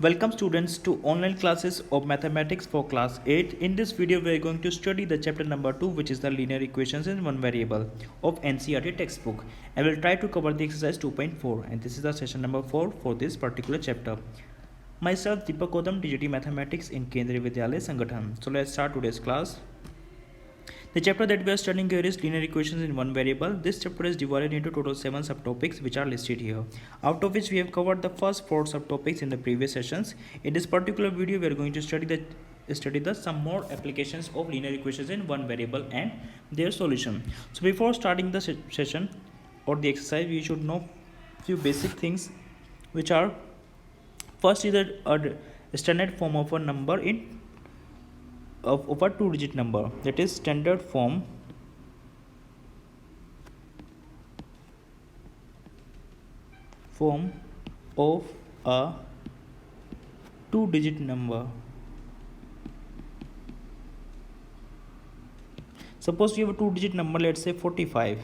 Welcome students to online classes of mathematics for class 8. In this video we are going to study the chapter number 2, which is the linear equations in one variable of NCERT textbook, and we'll try to cover the exercise 2.4, and this is the session number 4 for this particular chapter. Myself Deepak Gautam, DGT Mathematics in Kendriya Vidyalaya Sangathan. So let's start today's class. The chapter that we are studying here is linear equations in one variable. This chapter is divided into total 7 subtopics which are listed here, out of which we have covered the first 4 subtopics in the previous sessions. In this particular video we are going to study some more applications of linear equations in one variable and their solution. So before starting the session or the exercise, we should know few basic things, which are: first is a standard form of a number of a 2-digit number, that is standard form of a 2-digit number. Suppose you have a 2-digit number, let's say 45.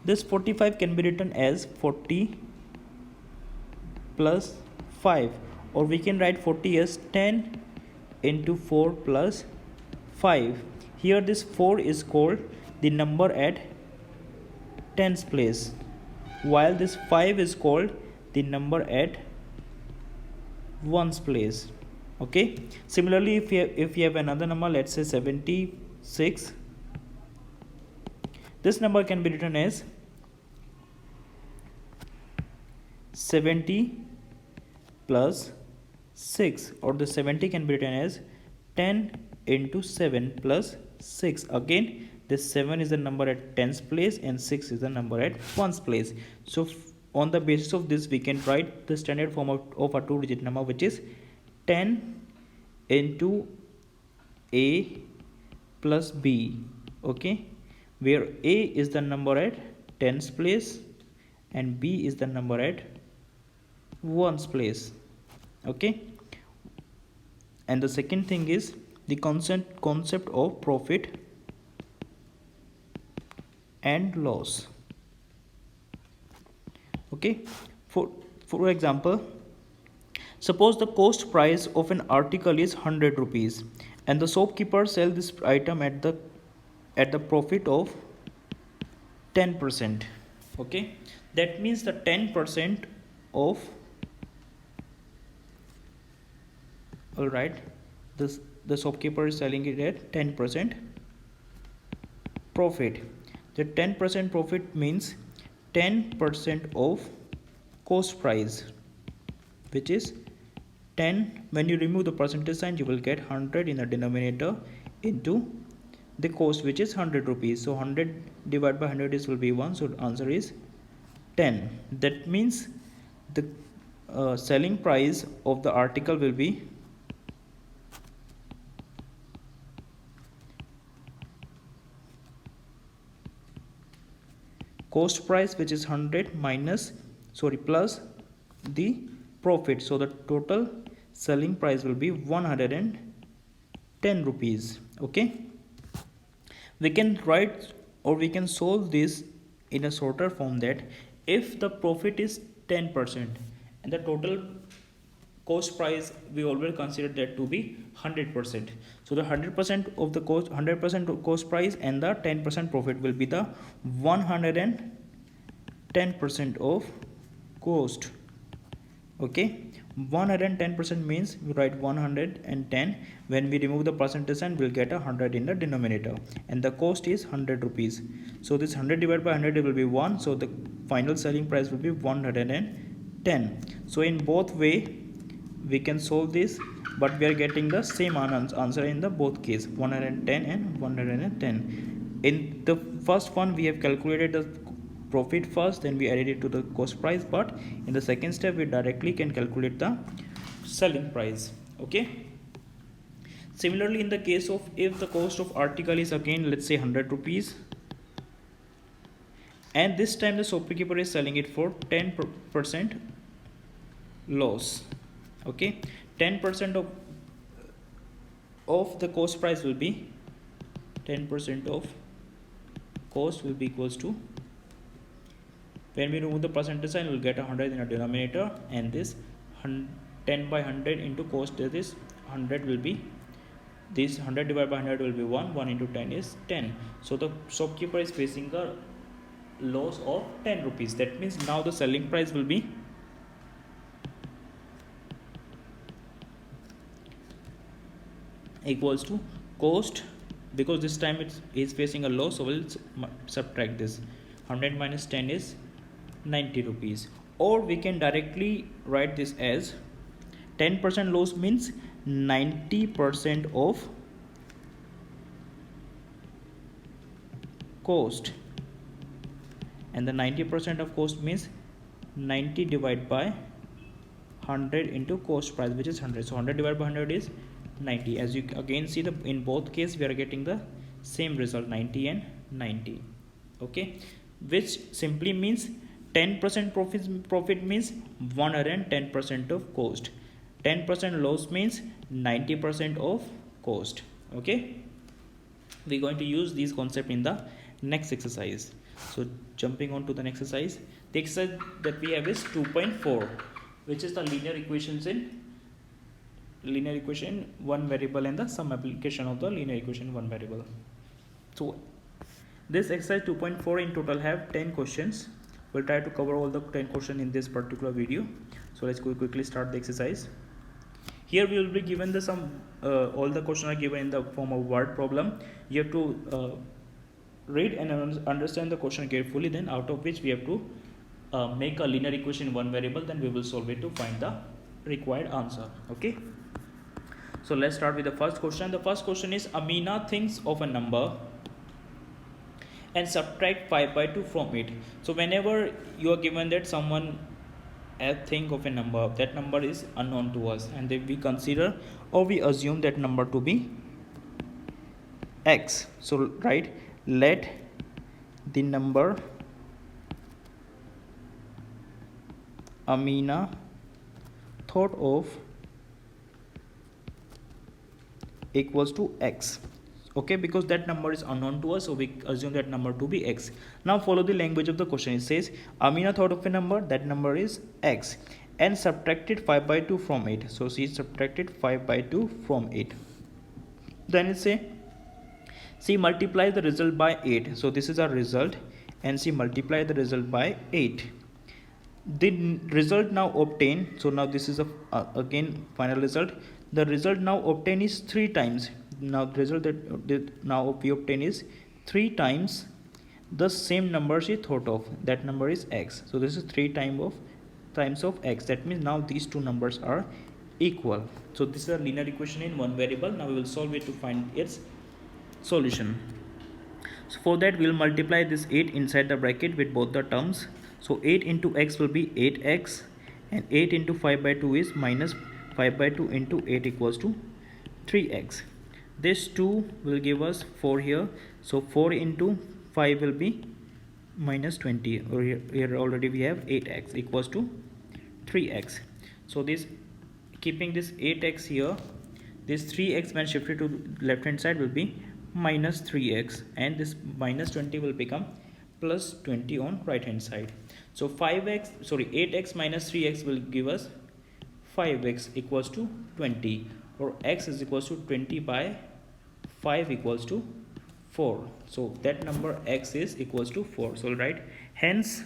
This 45 can be written as 40 plus 5, or we can write 40 as 10 into 4 plus 5. Here this 4 is called the number at tens place, while this 5 is called the number at ones place. Okay, similarly if you have another number, let's say 76, this number can be written as 70 plus 6, or the 70 can be written as 10 into 7 plus 6. Again, this 7 is the number at tens place and 6 is the number at ones place. So on the basis of this, we can write the standard form of a 2-digit number, which is 10 into a plus b. Okay, where a is the number at tens place and b is the number at ones place. Okay, and the second thing is the concept of profit and loss. Okay, for example, suppose the cost price of an article is 100 rupees and the shopkeeper sells this item at the profit of 10%. Okay, that means the 10% of, all right, the shopkeeper is selling it at 10% profit. The 10% profit means 10% of cost price, which is 10. When you remove the percentage sign, you will get 100 in the denominator into the cost, which is 100 rupees. So 100 divided by 100 will be 1. So the answer is 10. That means the selling price of the article will be cost price, which is 100 plus the profit. So the total selling price will be 110 rupees. Okay, we can write or we can solve this in a shorter form, that if the profit is 10% and the total cost price, we always consider that to be 100%. So the 100% of the cost, 100% cost price and the 10% profit will be the 110% of cost. Okay, 110% means we write 110. When we remove the percentage sign, we'll get 100 in the denominator, and the cost is 100 rupees. So this 100 divided by 100 will be 1. So the final selling price will be 110. So in both way we can solve this, but we are getting the same answer in the both case, 110 and 110. In the first one, we have calculated the profit first, then we added it to the cost price, but in the second step we directly can calculate the selling price. Okay, similarly in the case of, if the cost of article is again, let's say 100 rupees, and this time the shopkeeper is selling it for 10% loss. Okay, 10% of the cost price will be 10% of cost will be equals to, when we remove the percentage sign, we will get 100 in a denominator, and this 10 by 100 into cost, that is 100 will be, this 100 divided by 100 will be 1, 1 into 10 is 10. So the shopkeeper is facing a loss of 10 rupees. That means now the selling price will be equals to cost, because this time it is facing a loss, so we'll subtract this. 100 minus 10 is 90 rupees. Or we can directly write this as 10% loss means 90% of cost, and the 90% of cost means 90 divided by 100 into cost price, which is 100. So 100 divided by 100 is 90. As you again see, the in both case we are getting the same result, 90 and 90. Okay, which simply means 10% profit means 110% of cost, 10% loss means 90% of cost. Okay, we're going to use these concept in the next exercise. So jumping on to the next exercise, the exercise that we have is 2.4, which is the linear equation one variable and the sum application of the linear equation one variable. So this exercise 2.4 in total have 10 questions. We'll try to cover all the 10 questions in this particular video. So let's quickly start the exercise. Here we will be given the some all the questions are given in the form of word problem. You have to read and understand the question carefully, then out of which we have to make a linear equation in one variable, then we will solve it to find the required answer. Okay, so let's start with the first question. The first question is, Amina thinks of a number and subtract 5 by 2 from it. So whenever you are given that someone think of a number, that number is unknown to us, and then we consider or we assume that number to be x. So right, let the number Amina thought of equals to x. Okay, because that number is unknown to us, so we assume that number to be x. Now follow the language of the question. It says Amina thought of a number, that number is x, and subtracted 5 by 2 from it. So she subtracted 5 by 2 from it. Then it say she multiplies the result by 8. So this is our result, and she multiplied the result by 8. The result now obtained, so now this is a again final result. The result now obtained is 3 times. Now the result that now we obtain is 3 times the same number she thought of, that number is x. So this is 3 times of x. That means now these two numbers are equal. So this is a linear equation in one variable. Now we will solve it to find its solution. So for that we will multiply this 8 inside the bracket with both the terms. So 8 into x will be 8x, and 8 into 5 by 2 is minus 5 by 2 into 8 equals to 3x. This 2 will give us 4 here. So 4 into 5 will be minus 20, or here already we have 8x equals to 3x. So this, keeping this 8x here, this 3x when shifted to left hand side will be minus 3x, and this minus 20 will become plus 20 on right hand side. So 8x minus 3x will give us 5x equals to 20, or x is equals to 20 by 5 equals to 4. So that number x is equals to 4. So right, hence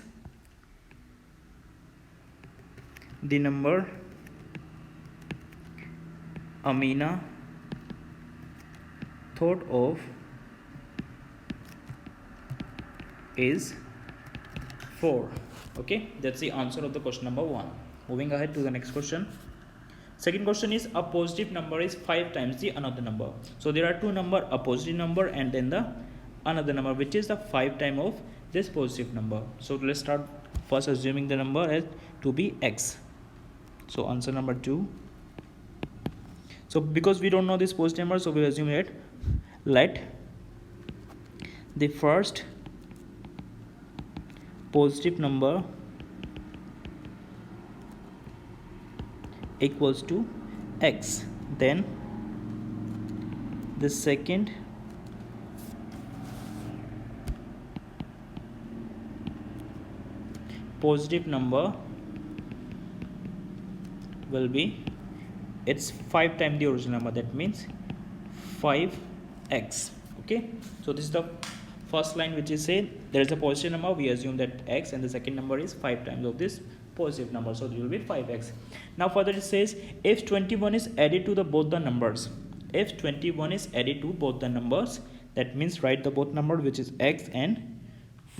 the number Amina thought of is 4. Okay, that's the answer of the question number 1. Moving ahead to the next question. Second question is, a positive number is 5 times the another number. So there are two number, a positive number and then the another number, which is the 5 time of this positive number. So let's start first assuming the number as to be x. So answer number 2. So because we don't know this positive number, so we assume that let the first positive number equals to x, then the second positive number will be, it's 5 times the original number, that means 5x. Okay, so this is the first line which is saying there is a positive number, we assume that x, and the second number is 5 times of this positive number, so it will be 5x. Now further it says if 21 is added to the both the numbers, if 21 is added to both the numbers, that means write the both number which is x and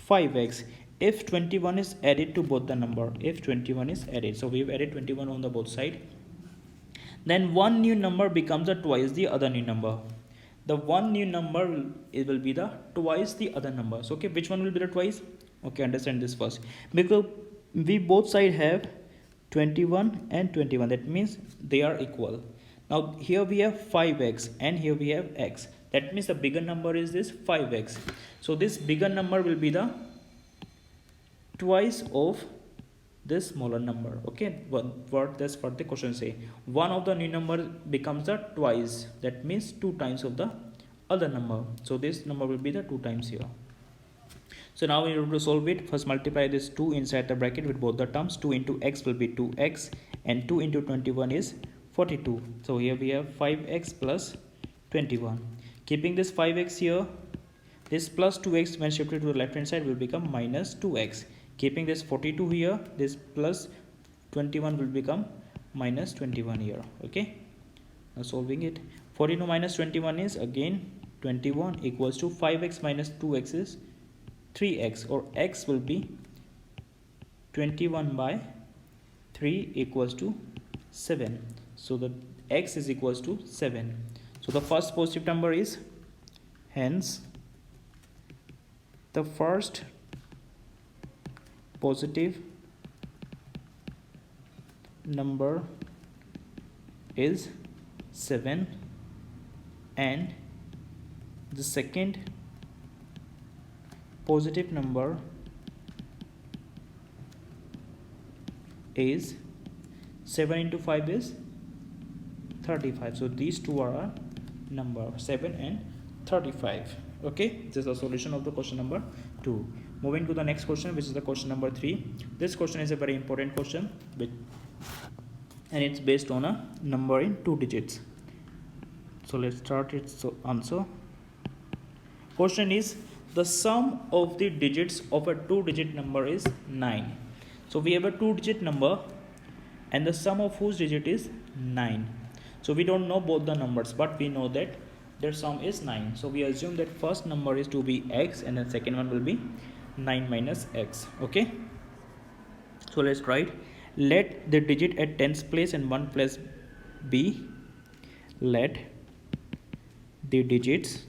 5x. If 21 is added to both the number, if 21 is added, so we've added 21 on the both side, then one new number becomes a twice the other new number. The one new number it will be the twice the other number. So okay, which one will be the twice? Okay, understand this first, because we both side have 21 and 21, that means they are equal. Now here we have 5x and here we have x, that means the bigger number is this 5x. So this bigger number will be the twice of this smaller number. Okay, what that's what the question say, one of the new number becomes the twice, that means 2 times of the other number. So this number will be the 2 times here. So now we have to solve it. First multiply this 2 inside the bracket with both the terms. 2 into x will be 2x and 2 into 21 is 42. So here we have 5x plus 21. Keeping this 5x here, this plus 2x when shifted to the left hand side will become minus 2x. Keeping this 42 here, this plus 21 will become minus 21 here. Okay, now solving it, 42 minus 21 is again 21 equals to 5x minus 2x is 3x, or x will be 21 by 3 equals to 7. So the x is equals to 7. So the first positive number is, hence the first positive number is 7 and the second positive number is 7 into 5 is 35. So these two are our number 7 and 35. Okay, this is the solution of the question number 2. Moving to the next question, which is the question number 3. This question is a very important question, and it's based on a number in 2 digits. So let's start its answer. Question is, the sum of the digits of a 2-digit number is 9. So we have a 2-digit number and the sum of whose digit is 9. So we don't know both the numbers, but we know that their sum is 9. So we assume that first number is to be x and the second one will be 9 minus x. Okay, so let's write, let the digit at tens place and 1 place be, let the digits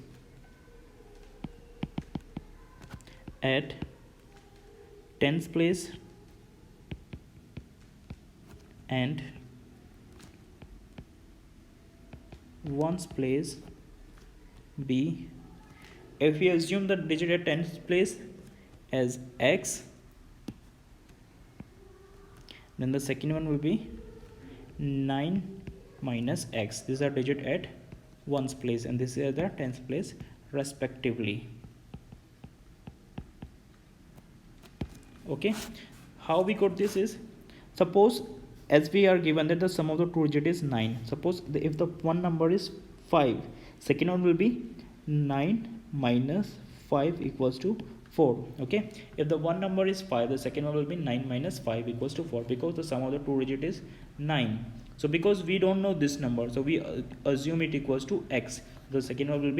at tens place and ones place be. If we assume the digit at tens place as x, then the second one will be 9 minus x. These are digit at ones place and this is the tens place respectively. Okay, how we got this is, suppose as we are given that the sum of the 2 digit is 9. Suppose if the one number is 5, second one will be 9 minus 5 equals to 4. Okay, if the one number is 5, the second one will be 9 minus 5 equals to 4, because the sum of the 2 digit is 9. So because we don't know this number, so we assume it equals to x. The second one will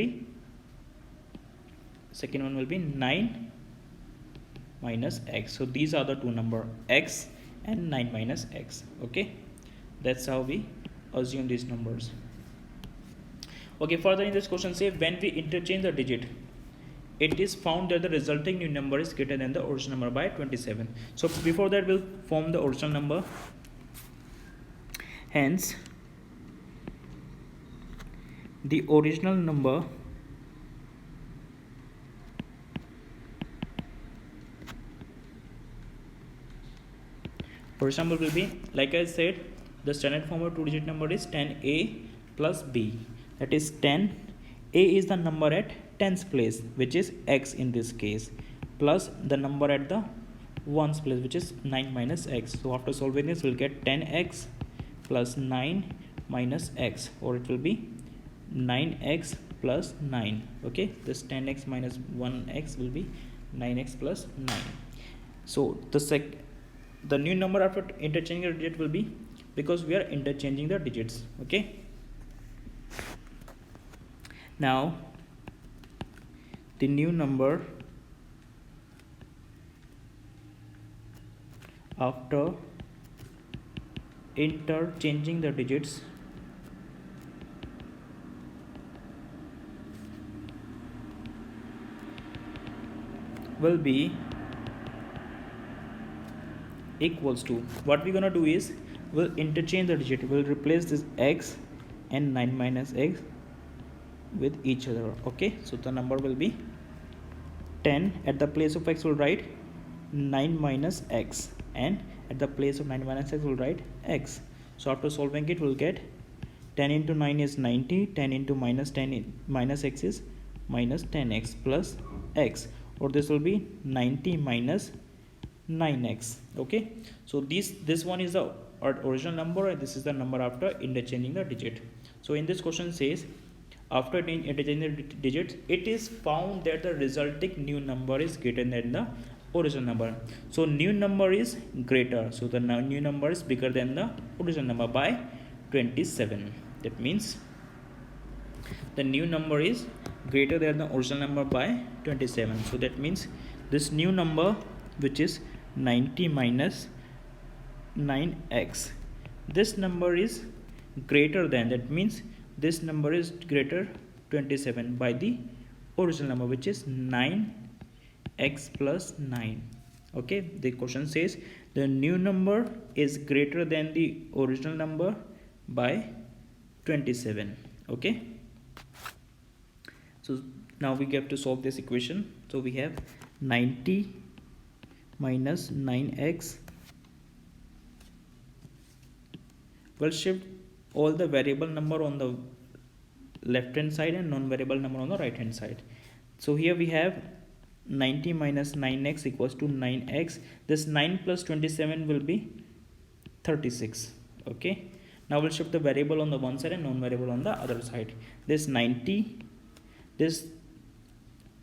be 9 minus x. So these are the two number, x and 9 minus x. Okay, that's how we assume these numbers. Okay, further in this question say, when we interchange the digit, it is found that the resulting new number is greater than the original number by 27. So before that we'll form the original number. Hence the original number will be, like I said, the standard form of 2-digit number is 10a plus b. That is 10. A is the number at tens place, which is x in this case, plus the number at the ones place, which is 9 minus x. So after solving this, we'll get 10x plus 9 minus x, or it will be 9x plus 9. Okay, this 10x minus 1x will be 9x plus 9. So the new number after interchanging the digit will be, because we are interchanging the digits. Okay, now the new number after interchanging the digits will be equals to, what we're gonna do is we'll interchange the digit, we'll replace this x and 9 minus x with each other. Okay, so the number will be 10. At the place of x we'll write 9 minus x, and at the place of 9 minus x we'll write x. So after solving it we'll get 10 into 9 is 90, 10 into minus 10 minus x is minus 10x plus x, or this will be 90 minus 9x. Okay, so this one is the original number, and this is the number after interchanging the digit. So in this question says, after interchanging the digits, it is found that the resulting new number is greater than the original number. So new number is greater, so the new number is bigger than the original number by 27. That means the new number is greater than the original number by 27. So that means this new number, which is 90 minus 9x, this number is greater than, that means this number is greater 27 by the original number, which is 9x plus 9. Okay, the question says the new number is greater than the original number by 27. Okay, so now we have to solve this equation. So we have 90 minus 9x. We'll shift all the variable number on the left hand side and non-variable number on the right hand side. So here we have 90 minus 9x equals to 9x. This 9 plus 27 will be 36. Okay, now we'll shift the variable on the one side and non-variable on the other side. This 90, this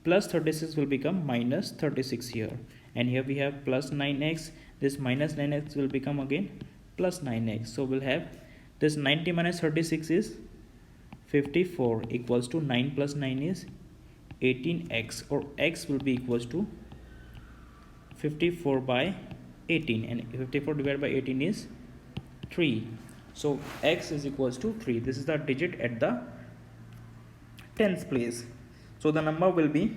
plus 36 will become minus 36 here, and here we have plus 9x. This minus 9x will become again plus 9x. So we'll have this 90 minus 36 is 54 equals to 9 plus 9 is 18x, or x will be equals to 54 by 18, and 54 divided by 18 is 3. So x is equals to 3. This is the digit at the tens place. So the number will be,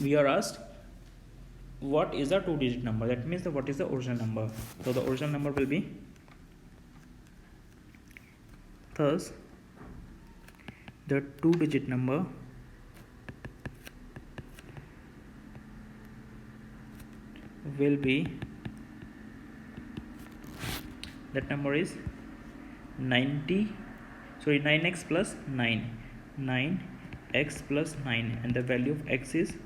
we are asked what is the 2-digit number, that means what is the original number. So the original number will be, thus the 2-digit number will be, that number is 9x plus 9x plus 9, and the value of x is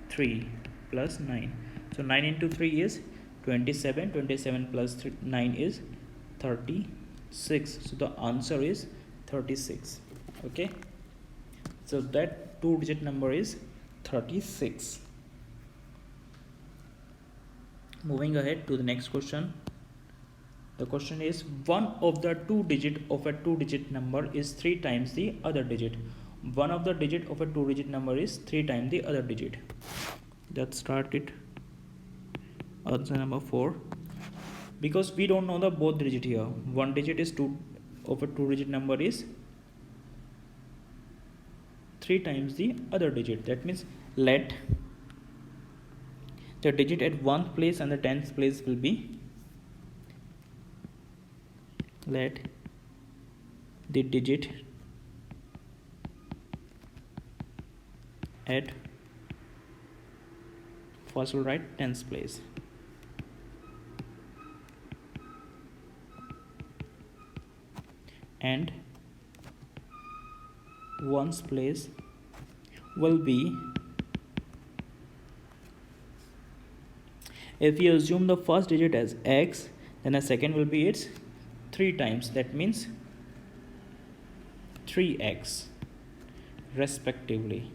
3 plus 9. So 9 into 3 is 27, 27 plus 9 is 36. So the answer is 36. Okay, so that 2-digit number is 36. Moving ahead to the next question. The question is, one of the 2-digit of a 2-digit number is 3 times the other digit. One of the digit of a 2-digit number is 3 times the other digit. Let's start it. Answer number 4. Because we don't know the both digit here. One digit is 2 of a 2-digit number is 3 times the other digit. That means let the digit at 1st place and the 10th place will be, let the digit at first we'll write 10th place, and 1st place will be, if we assume the first digit as x, then the second will be its 3 times, that means 3x respectively.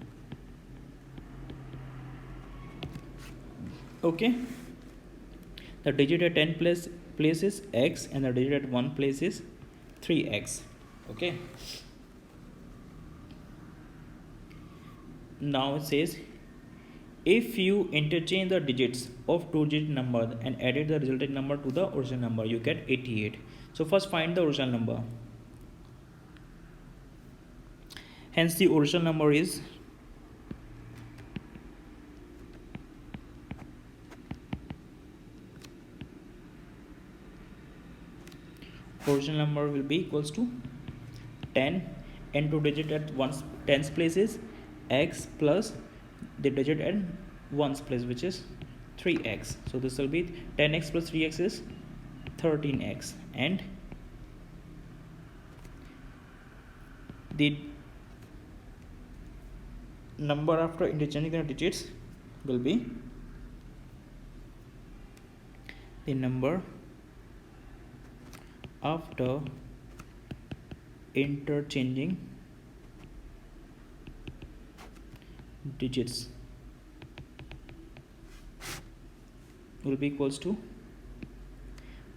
Okay, the digit at 10 place is x and the digit at 1 place is 3x. Okay, now it says if you interchange the digits of two-digit number and added the resulting number to the original number, you get 88. So first find the original number. Hence the original number is will be equals to 10 and two digit at tens place is x plus the digit at ones place, which is 3x. So this will be 10x plus 3x is 13x, and the number after interchanging the digits will be the number after interchanging digits will be equals to,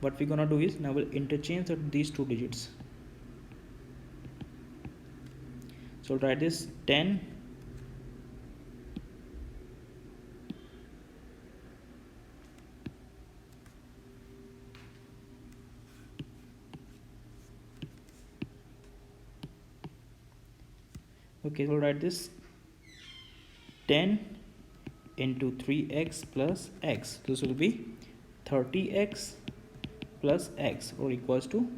what we're gonna do is now we'll interchange these two digits. So write this 10 okay, so write this 10 into 3x plus x. This will be 30x plus x, or equals to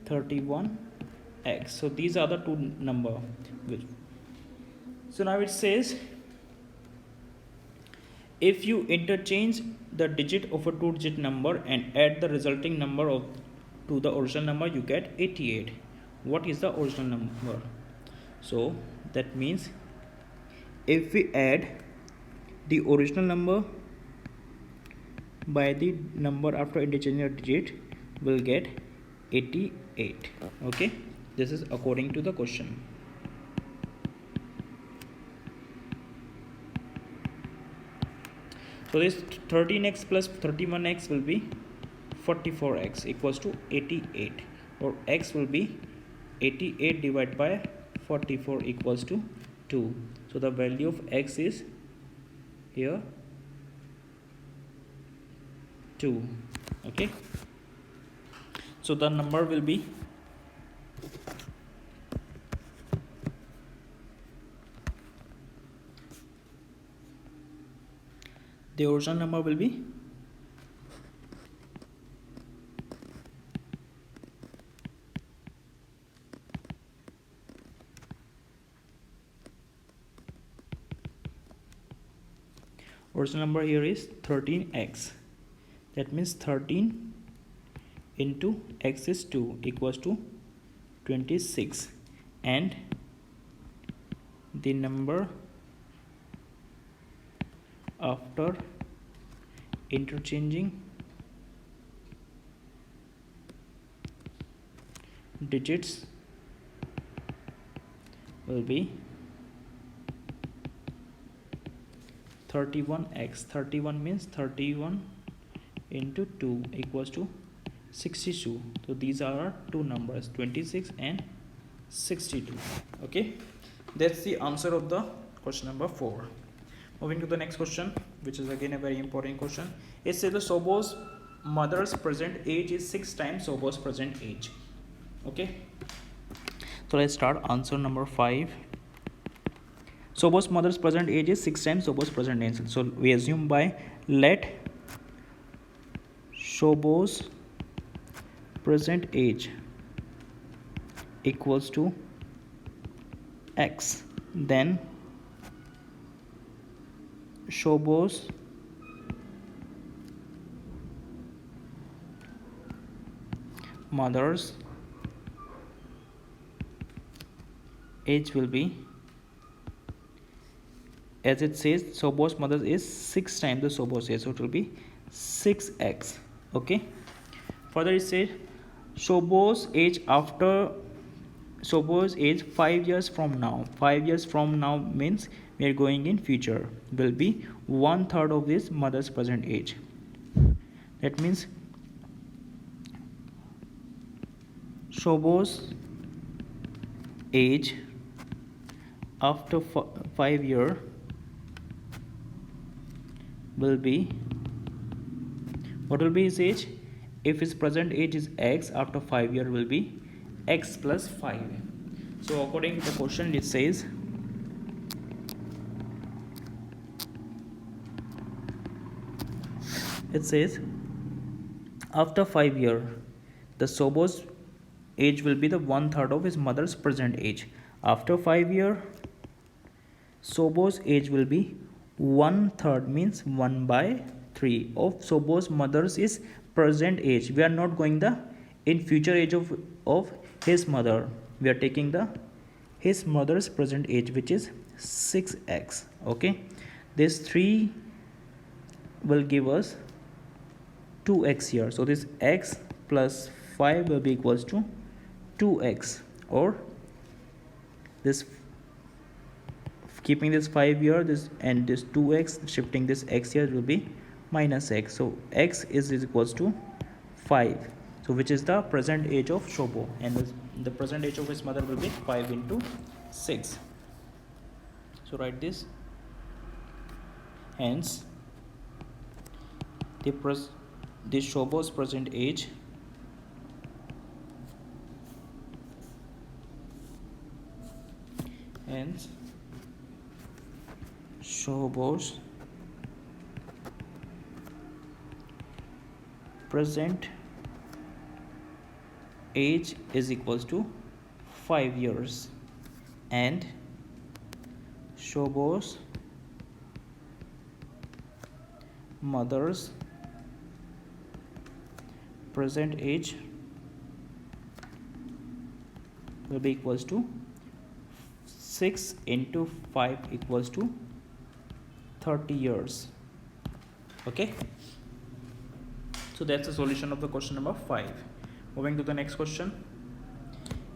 31x. So these are the two number. So now it says if you interchange the digit of a two-digit number and add the resulting number to the original number, you get 88. What is the original number? So that means if we add the original number by the number after interchanging a digit, we'll get 88. Okay, this is according to the question. So this 13x plus 31x will be 44x equals to 88, or x will be 88 divided by 44 equals to 2. So the value of x is here 2. Okay, so the number will be the original number will be here is 13x. That means 13 into x is 2 equals to 26, and the number after interchanging digits will be 31x. 31 means 31 into 2 equals to 62. So these are our two numbers, 26 and 62. Okay, that's the answer of the question number 4. Moving to the next question, which is again a very important question. It says the Sobo's mother's present age is 6 times Sobo's present age. Okay, so let's start. Answer number 5. Sobo's mother's present age is 6 times Sobo's present age. So we assume by let Sobo's present age equals to x, then Sobo's mother's age will be, as it says, Sobo's mother is 6 times the Sobo's age, so it will be 6x. Okay, further it says Shobo's age after Shobo's age 5 years from now. 5 years from now means we are going in future. Will be 1/3 of this mother's present age. That means Shobo's age after 5 year will be, what will be his age? If his present age is x, after 5 year will be x plus 5. So according to the question, it says after 5 year the Shobo's age will be the 1/3 of his mother's present age. After 5 year Shobo's age will be 1/3, means 1/3 of Shobo's mother's is present age. We are not going the in future age of his mother. We are taking the his mother's present age, which is 6x. Okay, this 3 will give us 2x here. So this x plus 5 will be equals to 2x, or this, keeping this 5 here, this and this 2x, shifting this x here will be minus x. So x is equals to 5. So which is the present age of Shobo, and the present age of his mother will be 5 into 6. So write this. Hence the Shobo's present age hence Shobo's present age is equals to 5 years, and Shobo's mother's present age will be equals to 6 into 5 equals to 30 years. Okay, so that's the solution of the question number 5. Moving to the next question.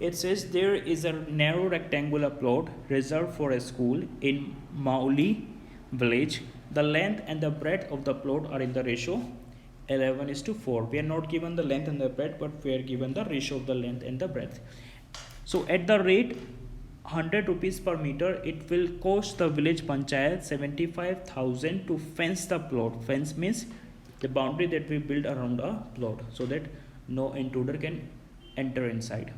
It says there is a narrow rectangular plot reserved for a school in Mauli village. The length and the breadth of the plot are in the ratio 11:4. We are not given the length and the breadth, but we are given the ratio of the length and the breadth. So at the rate 100 rupees per meter, it will cost the village panchayat 75,000 to fence the plot. Fence means the boundary that we build around a plot, so that no intruder can enter inside.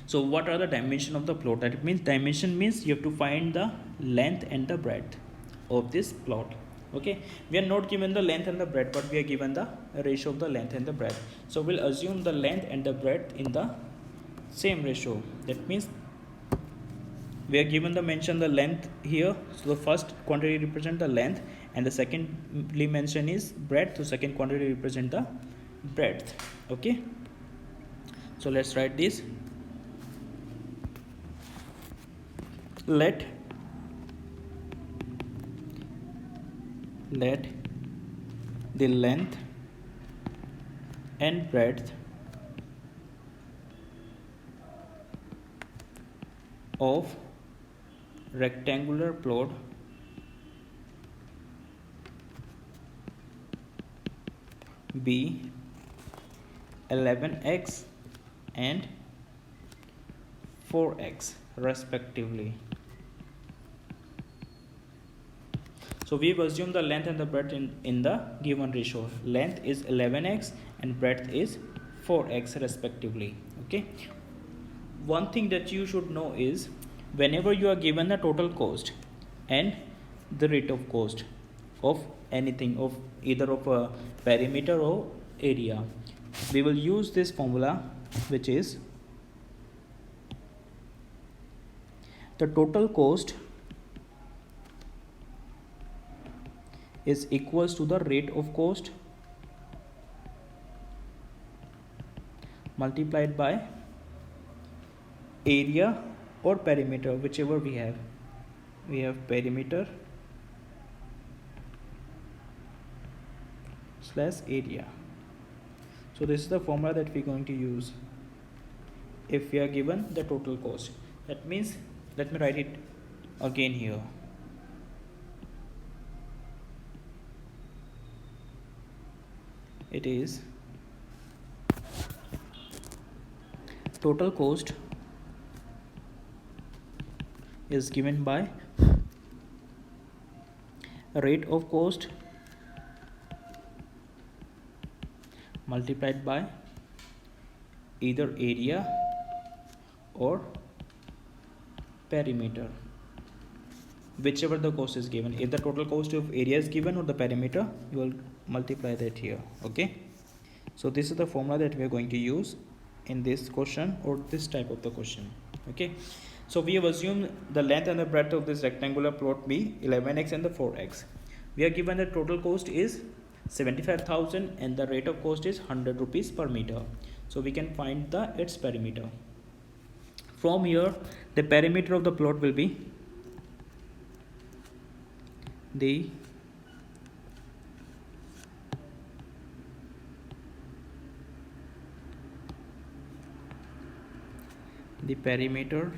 So what are the dimension of the plot? That means dimension means you have to find the length and the breadth of this plot. Okay, we are not given the length and the breadth, but we are given the ratio of the length and the breadth. So we'll assume the length and the breadth in the same ratio. That means we are given the mention the length here. So the first quantity represent the length, and the secondly mention is breadth. So second quantity represent the breadth. Okay, so let's write this. Let the length and breadth of rectangular plot be 11x and 4x respectively. So we've assumed the length and the breadth in the given ratio. Length is 11x and breadth is 4x respectively. Okay, one thing that you should know is whenever you are given the total cost and the rate of cost of anything, of either of a perimeter or area, we will use this formula, which is the total cost is equals to the rate of cost multiplied by area or perimeter, whichever we have. We have perimeter / area. So this is the formula that we're going to use if we are given the total cost. That means, let me write it again here. It is total cost is given by rate of cost multiplied by either area or perimeter, whichever the cost is given. If the total cost of area is given or the perimeter, you will multiply that here. Okay, so this is the formula that we are going to use in this question or this type of the question. Okay, so we have assumed the length and the breadth of this rectangular plot be 11x and the 4x. We are given the total cost is 75,000 and the rate of cost is 100 rupees per meter. So we can find the its perimeter. From here, the perimeter of the plot will be the perimeter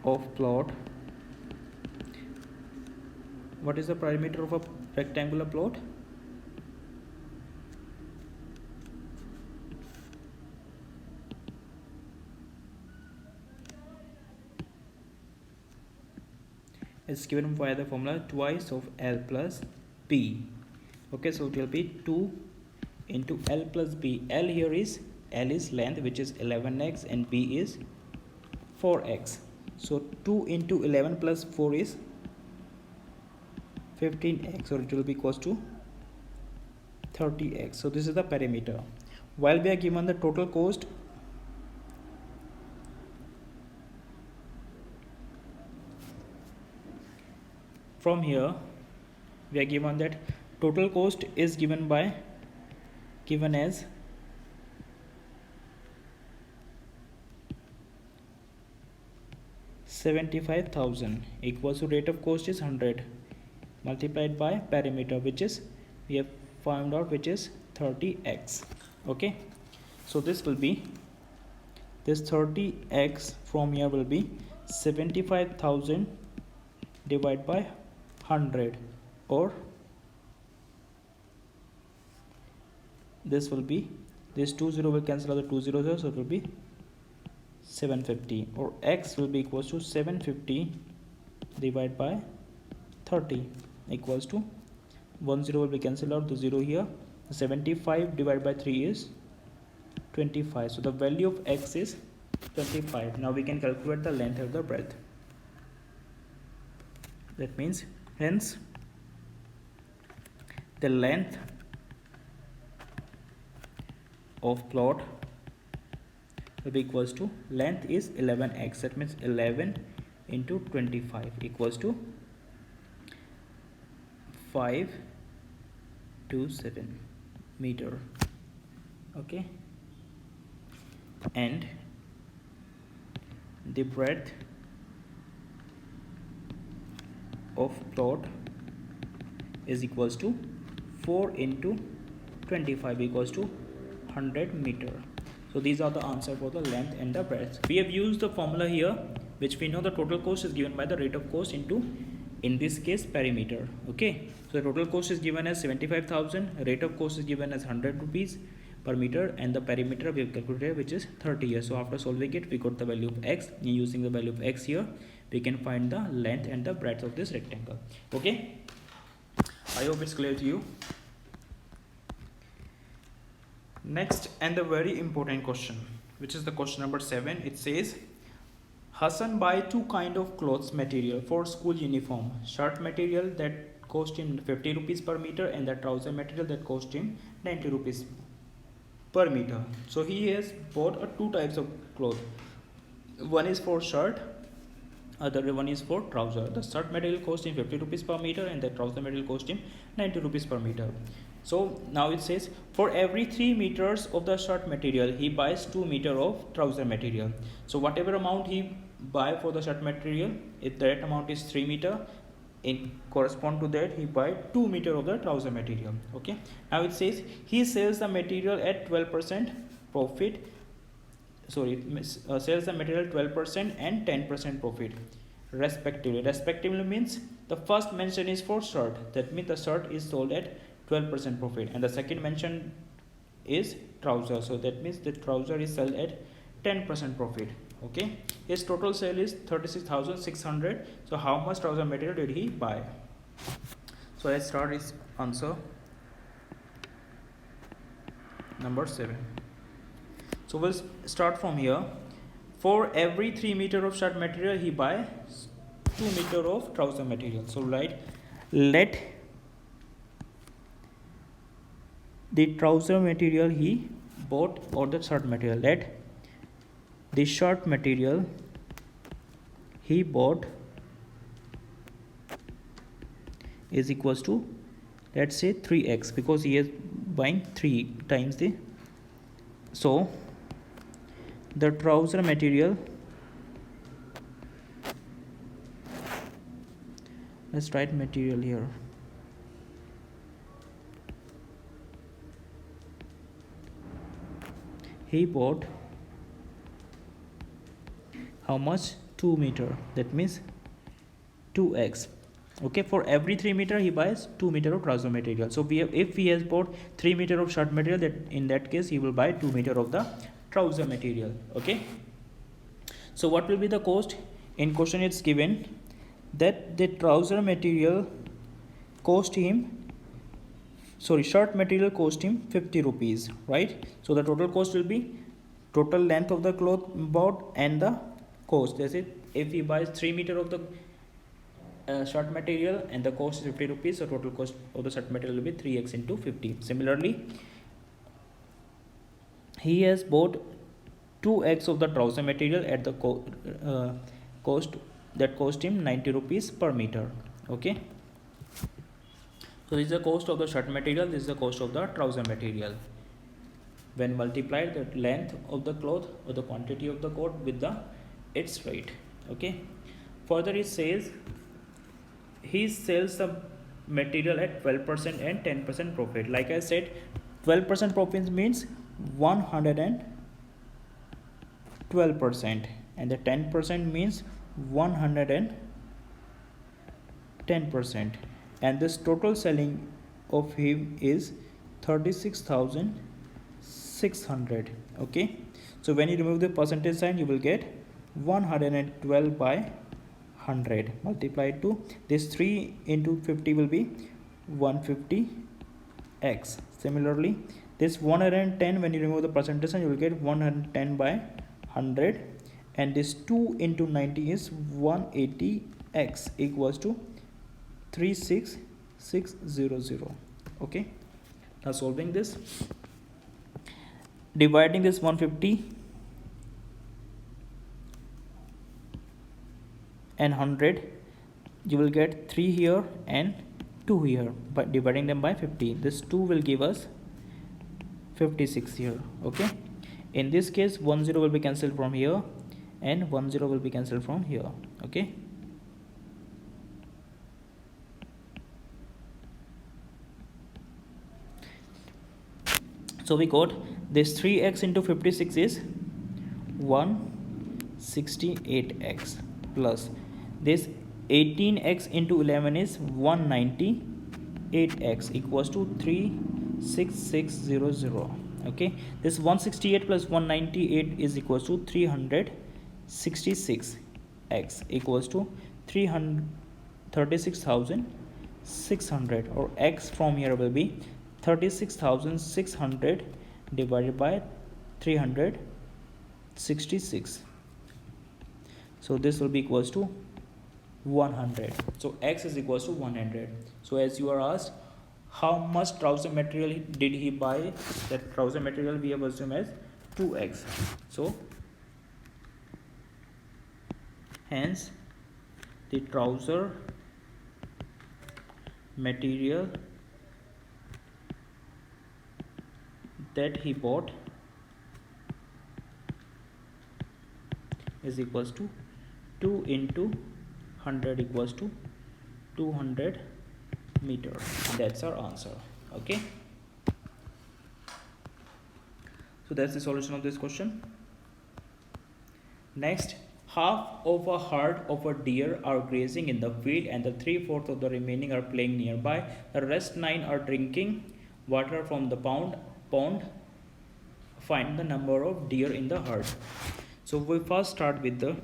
of plot. What is the perimeter of a rectangular plot? It's given via the formula twice of L plus B. Okay, so it will be 2 into L plus B. L here is length, which is 11x, and B is 4x. So 2 into 11 plus 4 is 15x, so it will be equals to 30x. So this is the perimeter. While we are given the total cost, from here we are given that total cost is given as 75,000 equals to rate of cost is 100 multiplied by perimeter, which is we have found out, which is 30x. Okay, so this will be this 30x from here will be 75,000 divided by 100, or this will be, this 20 will cancel out the 2 zeros, so it will be 750, or x will be equals to 750 divided by 30 equals to 10 will be cancelled out, the 0 here. 75 divided by 3 is 25, so the value of x is 25. Now we can calculate the length of the breadth. That means, hence the length of plot will be equals to, length is 11x, that means 11 into 25 equals to 527 meter. Okay, and the breadth of plot is equals to 4 into 25 equals to 100 meter. So these are the answer for the length and the breadth. We have used the formula here, which we know the total cost is given by the rate of cost into, in this case, perimeter. Okay, so the total cost is given as 75,000, rate of cost is given as 100 rupees per meter, and the perimeter we have calculated, which is 30 here. So after solving it, we got the value of x, and using the value of x here, we can find the length and the breadth of this rectangle. Okay, I hope it's clear to you. Next, and the very important question, which is the question number 7. It says, Hassan buy two kind of clothes material for school uniform. Shirt material that cost him 50 rupees per meter, and the trouser material that cost him 90 rupees per meter. So he has bought two types of clothes. One is for shirt, other one is for trouser. The shirt material cost him 50 rupees per meter, and the trouser material cost him 90 rupees per meter. So now it says, for every 3 meters of the shirt material, he buys 2 meters of trouser material. So whatever amount he buy for the shirt material, if that amount is 3 meters, in correspond to that he buy 2 meter of the trouser material. Okay, now it says he sells the material at 12% profit, sells the material 12% and 10% profit respectively means the first mention is for shirt, that means the shirt is sold at 12% profit, and the second mention is trouser, so that means the trouser is sold at 10% profit. Okay, his total sale is 36,600. So how much trouser material did he buy? So let's start his answer number 7. So we'll start from here. For every 3 meter of shirt material he buys 2 meter of trouser material. So right, let the trouser material he bought or the shirt material, let the shirt material he bought is equals to, let's say 3x, because he is buying 3 times the, so the trouser material, let's write material here, he bought how much? 2 meter, that means 2x. Okay, for every 3 meter he buys 2 meter of trouser material. So we have, if he has bought 3 meter of shirt material, that in that case he will buy 2 meter of the trouser material. Okay, so what will be the cost? In question it's given that the trouser material cost him, shirt material cost him 50 rupees, right? So the total cost will be total length of the cloth bought and the cost. That's it. If he buys 3 meter of the shirt material and the cost is 50 rupees, so total cost of the shirt material will be 3x into 50. Similarly, he has bought 2x of the trouser material at the cost that cost him 90 rupees per meter. Okay, so this is the cost of the shirt material, this is the cost of the trouser material. When multiplied, the length of the cloth or the quantity of the coat with the its rate. Okay, further it says he sells the material at 12% and 10% profit. Like I said, 12% profit means 112%, and the 10% means 110%, and this total selling of him is 36,600. Okay, so when you remove the percentage sign, you will get 112 by 100 multiplied to this 3 into 50 will be 150x. Similarly, this 110, when you remove the percentage sign, you will get 110 by 100, and this 2 into 90 is 180x equals to 36600. Okay, now solving this, dividing this 150 and 100, you will get 3 here and 2 here, but dividing them by 50, this 2 will give us 56 here. Okay, in this case 10 will be cancelled from here and 10 will be cancelled from here. Okay, so we got this 3x into 56 is 168x plus this 18x into 11 is 198x equals to 36600. Okay, this 168 plus 198 is equals to 366x equals to 36,600, or x from here will be 36,600 divided by 366. So this will be equals to 100. So x is equals to 100. So as you are asked, how much trouser material did he buy? That trouser material we have assumed as 2x. So hence the trouser material that he bought is equals to 2 into 100 equals to 200 meter. That's our answer. Okay, so that's the solution of this question. Next, half of a herd of a deer are grazing in the field and the 3/4 of the remaining are playing nearby. The rest 9 are drinking water from the pond. Find the number of deer in the herd. So we first start with the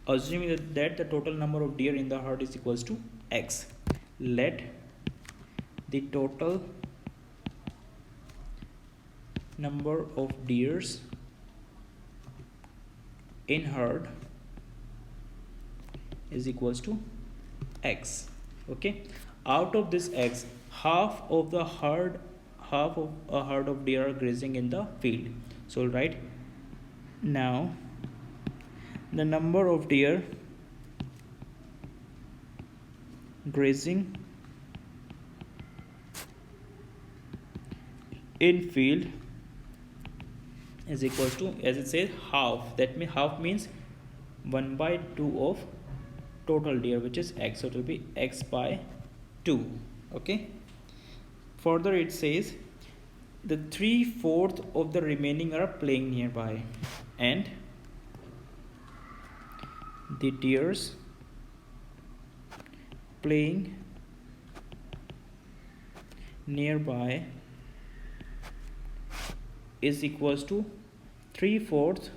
assuming that the total number of deer in the herd is equals to x. Let the total number of deers in herd is equals to x. Okay, out of this x, half of a herd of deer are grazing in the field. So right now the number of deer grazing in field is equals to, as it says, half. That means half means 1/2 of total deer, which is x. So it will be x by 2. Okay, further it says the 3/4 of the remaining are playing nearby, and the deers playing nearby is equals to 3/4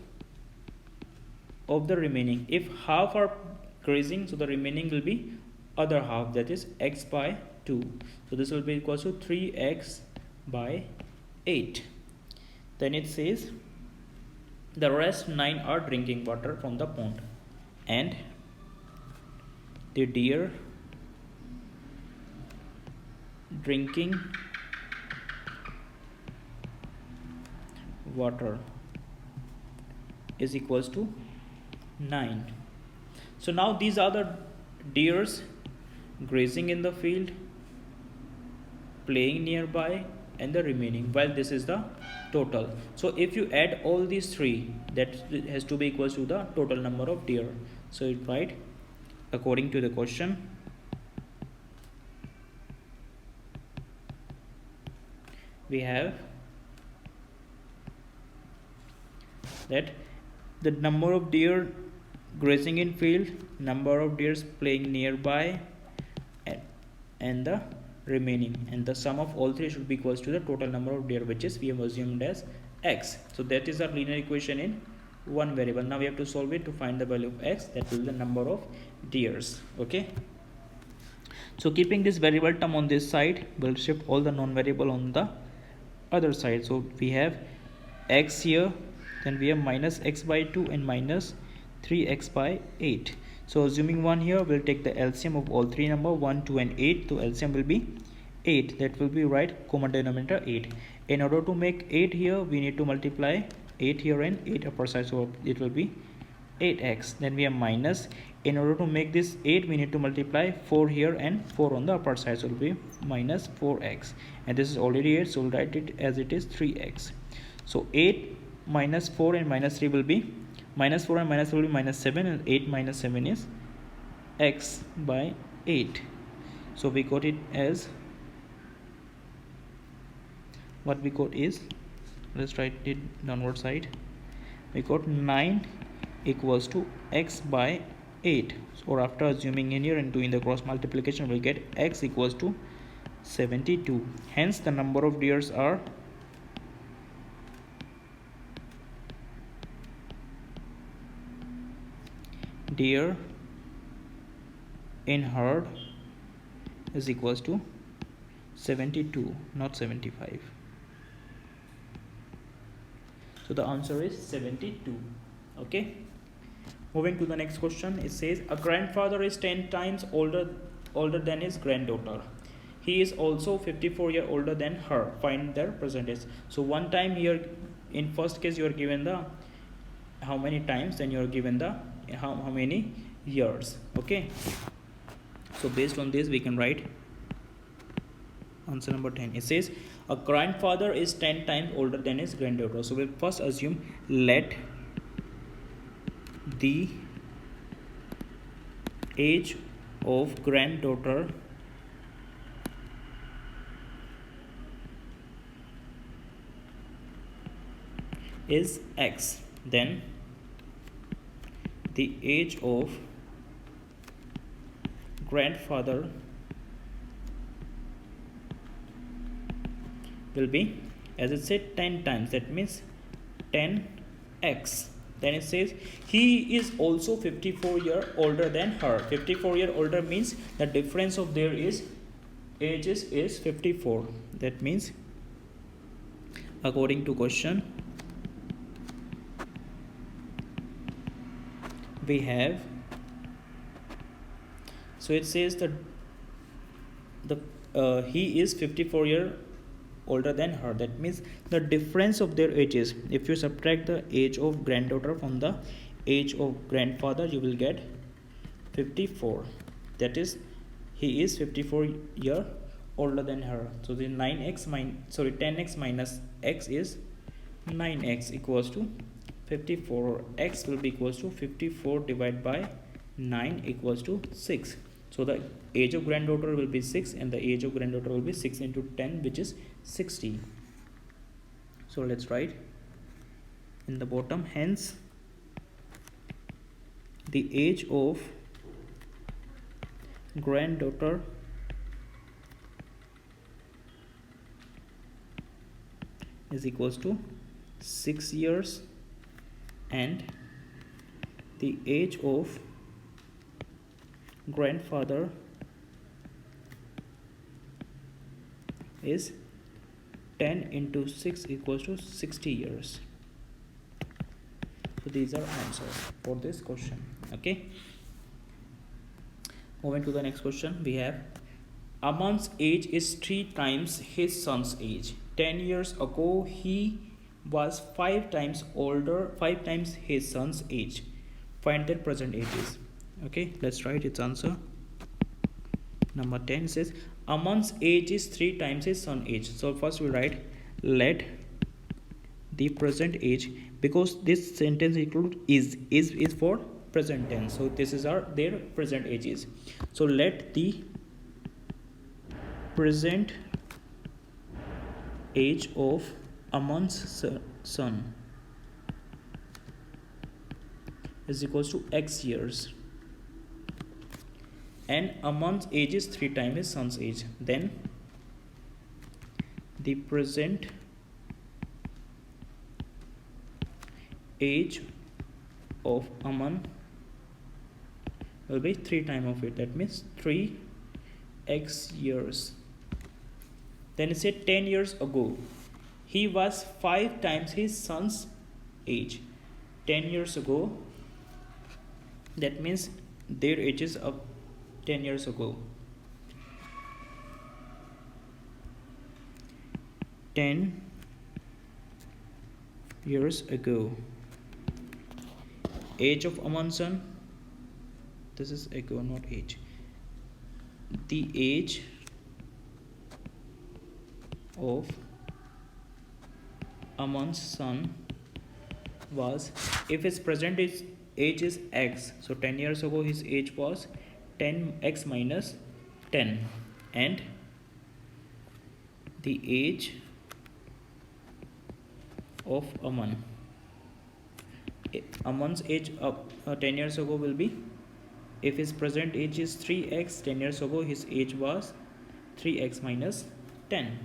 of the remaining. If half are grazing, so the remaining will be other half, that is x by 2. So this will be equals to 3x by 8. Then it says the rest 9 are drinking water from the pond, and the deer drinking water is equals to 9. So now these are the deers grazing in the field, playing nearby, and the remaining, while this is the total. So if you add all these three, that has to be equals to the total number of deer. So you write according to the question, we have that the number of deer grazing in field, number of deer playing nearby, and the remaining, and the sum of all three should be equals to the total number of deer, which is we have assumed as x. So that is our linear equation in one variable. Now we have to solve it to find the value of x, that will be the number of deers. Okay, so keeping this variable term on this side, we'll shift all the non-variable on the other side. So we have x here, then we have minus x by 2 and minus 3x by 8. So assuming 1 here, we'll take the LCM of all three number 1, 2 and 8. So LCM will be 8. That will be right common denominator 8. In order to make 8 here, we need to multiply 8 here and 8 upper side. So it will be 8x. Then we have minus. In order to make this 8, we need to multiply 4 here and 4 on the upper side. So it will be minus 4x. And this is already 8. So we'll write it as it is 3x. So 8 minus 4 and minus 3 will be minus 4 and minus 3 will be minus 7, and 8 minus 7 is x by 8. So we got it as, what we got is, let's write it downward side, we got 9 equals to x by 8. So after assuming in here and doing the cross multiplication, we'll get x equals to 72. Hence the number of deers are deer in herd is equals to 72, not 75. So the answer is 72. Okay, moving to the next question. It says a grandfather is 10 times older than his granddaughter. He is also 54 years older than her. Find their percentage. So one time here, in first case you are given the how many times, then you are given the how many years. Okay, so based on this we can write answer number 10. It says a grandfather is 10 times older than his granddaughter. So we'll first assume let the age of granddaughter is X, then the age of grandfather will be, as it said, 10 times, that means 10x. Then it says he is also 54-year older than her. 54-year older means the difference of their ages is 54. That means according to question we have, so it says that he is 54-year older than her. That means the difference of their ages, if you subtract the age of granddaughter from the age of grandfather, you will get 54. That is, he is 54-year older than her. So the 10x minus x is 9x equals to 54, or x will be equals to 54 divided by 9 equals to 6. So the age of granddaughter will be 6 and the age of granddaughter will be 6 into 10, which is 60. So let's write in the bottom, hence the age of granddaughter is equals to 6 years and the age of grandfather is 10 into 6 equals to 60 years. So these are answers for this question. Okay, moving to the next question, we have Aman's age is 3 times his son's age. 10 years ago he was 5 times older, 5 times his son's age. Find their present ages. Okay, let's write its answer. Number 10 says Aman's age is 3 times his son's age. So first we write let the present age, because this sentence include is for present tense, so this is their present ages. So let the present age of Aman's son is equals to x years, and Aman's age is 3 times his son's age. Then the present age of Aman will be 3 times of it, that means 3x years. Then it said 10 years ago he was 5 times his son's age. 10 years ago, that means their ages of 10 years ago. 10 years ago, age of Aman's son, this is ago, not age. The age of Aman's son was, if his present age is x, so 10 years ago his age was 10x minus 10, and the age of Aman's age of 10 years ago will be, if his present age is 3x, 10 years ago his age was 3x minus 10.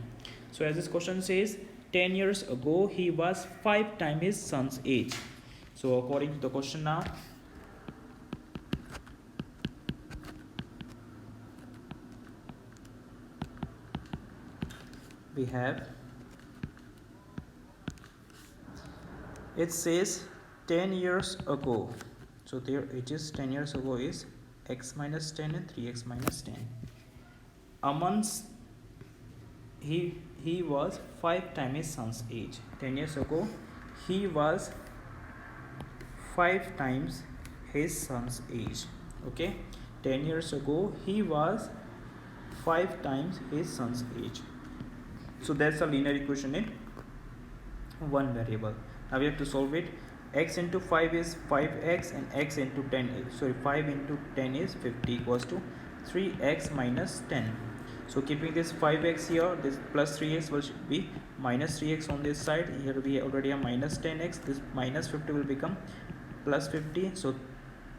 So as this question says 10 years ago he was 5 times his son's age. So according to the question now, we have, it says 10 years ago, so their ages 10 years ago is x minus 10 and 3x minus 10. Aman's, he was 5 times his son's age. 10 years ago he was 5 times his son's age. Okay, 10 years ago he was 5 times his son's age. So that's a linear equation in one variable. Now we have to solve it. X into 5 is 5x and x into 10 is, sorry, 5 into 10 is 50 equals to 3x minus 10. So keeping this 5x here, this plus 3x will be minus 3x on this side. Here we already have minus 10x. This minus 50 will become plus 50. So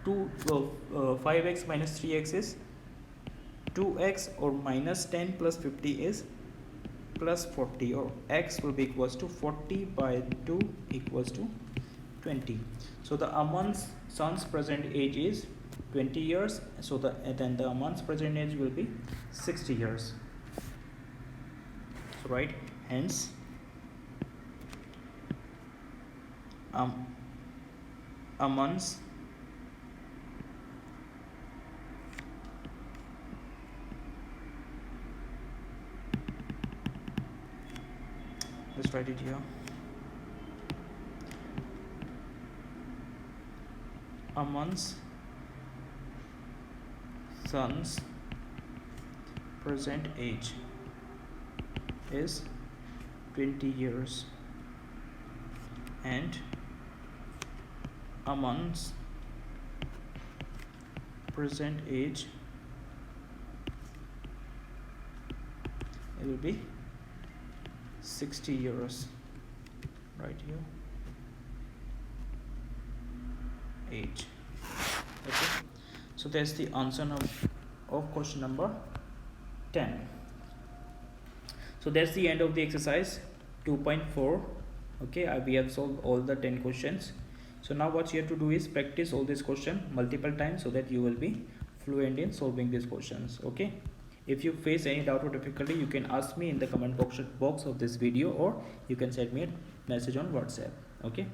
5x minus 3x is 2x, or minus 10 plus 50 is plus 40, or x will be equals to 40 by 2 equals to 20. So the Aman's son's present age is 20 years. So then the Aman's present age will be 60 years. So right, hence Aman's let's write it here. Aman's son's present age is 20 years, and Aman's present age it will be 60 years, right here, age. Okay, so that's the answer of question number 10. So that's the end of the exercise 2.4. okay, we have solved all the 10 questions. So now what you have to do is practice all this question multiple times so that you will be fluent in solving these questions. Okay, if you face any doubt or difficulty, you can ask me in the comment box of this video, or you can send me a message on WhatsApp. Okay,